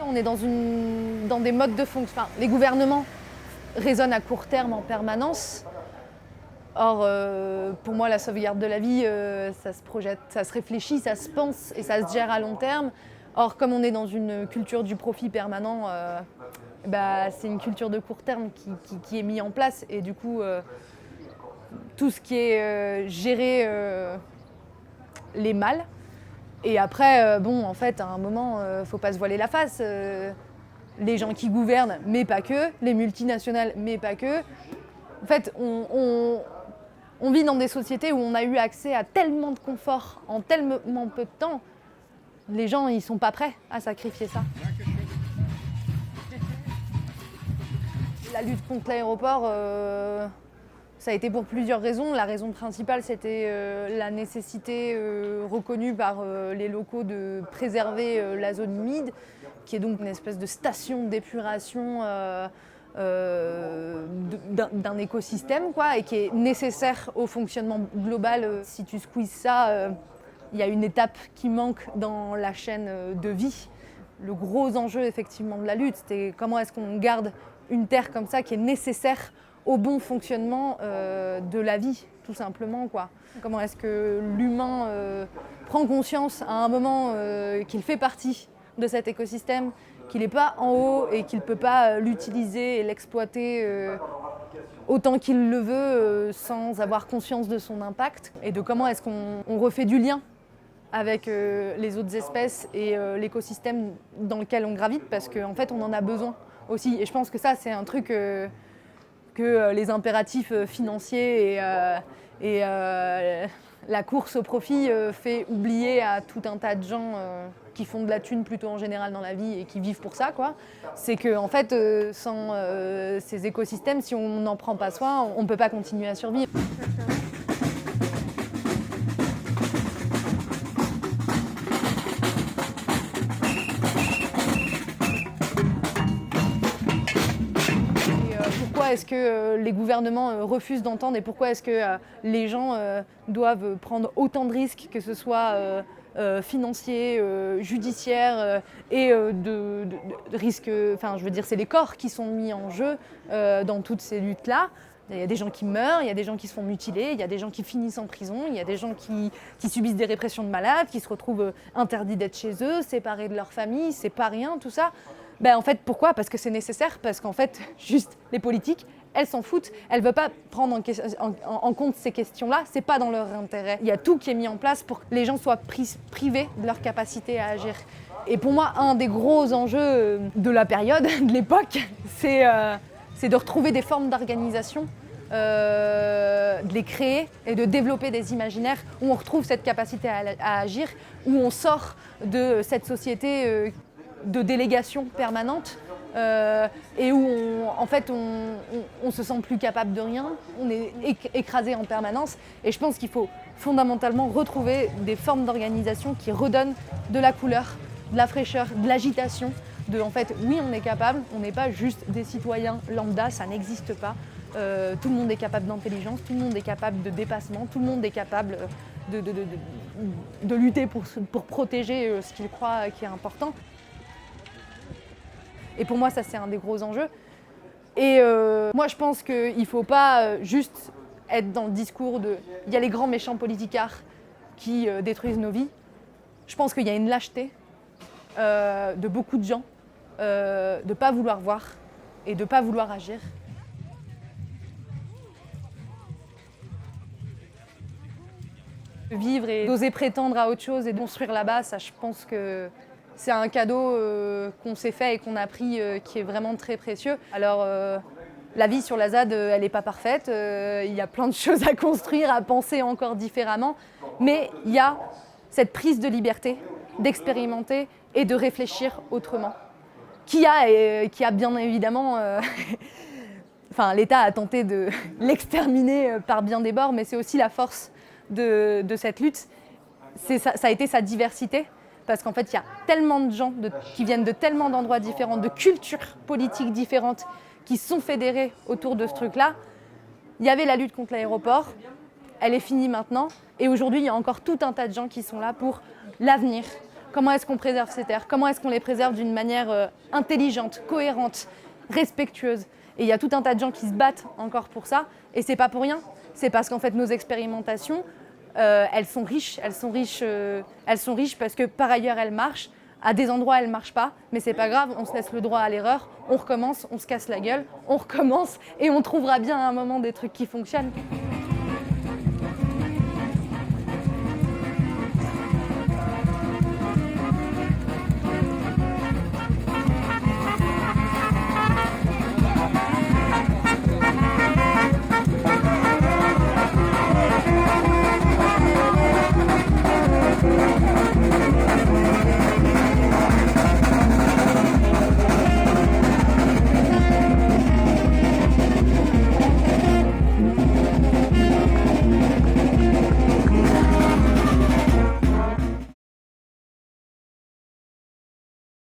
On est dans des modes de fonction. Enfin, les gouvernements raisonnent à court terme en permanence. Or, pour moi, la sauvegarde de la vie, ça se projette, ça se réfléchit, ça se pense et ça se gère à long terme. Or, comme on est dans une culture du profit permanent, c'est une culture de court terme qui est mise en place. Et du coup, tout ce qui est gérer les mal. Et après, en fait, à un moment, faut pas se voiler la face. Les gens qui gouvernent, mais pas que. Les multinationales, mais pas que. En fait, on vit dans des sociétés où on a eu accès à tellement de confort en tellement peu de temps. Les gens, ils sont pas prêts à sacrifier ça. La lutte contre l'aéroport, ça a été pour plusieurs raisons. La raison principale, c'était la nécessité reconnue par les locaux de préserver la zone humide, qui est donc une espèce de station d'épuration d'un écosystème, quoi, et qui est nécessaire au fonctionnement global. Si tu squeezes ça, il y a une étape qui manque dans la chaîne de vie. Le gros enjeu effectivement de la lutte, c'était comment est-ce qu'on garde une terre comme ça qui est nécessaire au bon fonctionnement de la vie, tout simplement, quoi. Comment est-ce que l'humain prend conscience à un moment qu'il fait partie de cet écosystème, qu'il n'est pas en haut et qu'il ne peut pas l'utiliser et l'exploiter autant qu'il le veut sans avoir conscience de son impact, et de comment est-ce qu'on refait du lien avec les autres espèces et l'écosystème dans lequel on gravite, parce qu'en fait on en a besoin aussi. Et je pense que ça, c'est un truc que les impératifs financiers et la course au profit fait oublier à tout un tas de gens qui font de la thune plutôt en général dans la vie et qui vivent pour ça, quoi. C'est que en fait, sans ces écosystèmes, si on n'en prend pas soin, on ne peut pas continuer à survivre. Pourquoi est-ce que les gouvernements refusent d'entendre, et pourquoi est-ce que les gens doivent prendre autant de risques, que ce soit financiers, judiciaires et de risques, enfin je veux dire, c'est les corps qui sont mis en jeu dans toutes ces luttes-là. Il y a des gens qui meurent, il y a des gens qui se font mutiler, il y a des gens qui finissent en prison, il y a des gens qui subissent des répressions de malades, qui se retrouvent interdits d'être chez eux, séparés de leur famille, c'est pas rien tout ça. En fait, pourquoi ? Parce que c'est nécessaire, parce qu'en fait, juste les politiques, elles s'en foutent, elles ne veulent pas prendre en compte ces questions-là, c'est pas dans leur intérêt. Il y a tout qui est mis en place pour que les gens soient privés de leur capacité à agir. Et pour moi, un des gros enjeux de la période, de l'époque, c'est de retrouver des formes d'organisation, de les créer et de développer des imaginaires où on retrouve cette capacité à agir, où on sort de cette société de délégation permanente et où on se sent plus capable de rien, on est écrasé en permanence. Et je pense qu'il faut fondamentalement retrouver des formes d'organisation qui redonnent de la couleur, de la fraîcheur, de l'agitation, en fait, oui, on est capable, on n'est pas juste des citoyens lambda, ça n'existe pas. Tout le monde est capable d'intelligence, tout le monde est capable de dépassement, tout le monde est capable de lutter pour protéger ce qu'il croit qui est important. Et pour moi, ça, c'est un des gros enjeux. Et moi, je pense qu'il ne faut pas juste être dans le discours de « il y a les grands méchants politicards qui détruisent nos vies ». Je pense qu'il y a une lâcheté de beaucoup de gens de ne pas vouloir voir et de ne pas vouloir agir. Vivre et d'oser prétendre à autre chose et de construire là-bas, ça, je pense que c'est un cadeau qu'on s'est fait et qu'on a pris qui est vraiment très précieux. Alors, la vie sur la ZAD, elle n'est pas parfaite. Il y a plein de choses à construire, à penser encore différemment. Mais il y a cette prise de liberté, d'expérimenter et de réfléchir autrement. Qui a bien évidemment... Enfin, l'État a tenté de l'exterminer par bien des bords, mais c'est aussi la force de cette lutte. Ça a été sa diversité. Parce qu'en fait, il y a tellement de gens qui viennent de tellement d'endroits différents, de cultures politiques différentes, qui se sont fédérés autour de ce truc-là. Il y avait la lutte contre l'aéroport, elle est finie maintenant. Et aujourd'hui, il y a encore tout un tas de gens qui sont là pour l'avenir. Comment est-ce qu'on préserve ces terres? Comment est-ce qu'on les préserve d'une manière intelligente, cohérente, respectueuse? Et il y a tout un tas de gens qui se battent encore pour ça, et c'est pas pour rien. C'est parce qu'en fait nos expérimentations, elles sont riches parce que par ailleurs elles marchent. À des endroits elles marchent pas, mais c'est pas grave, on se laisse le droit à l'erreur, on recommence, on se casse la gueule, on recommence et on trouvera bien à un moment des trucs qui fonctionnent.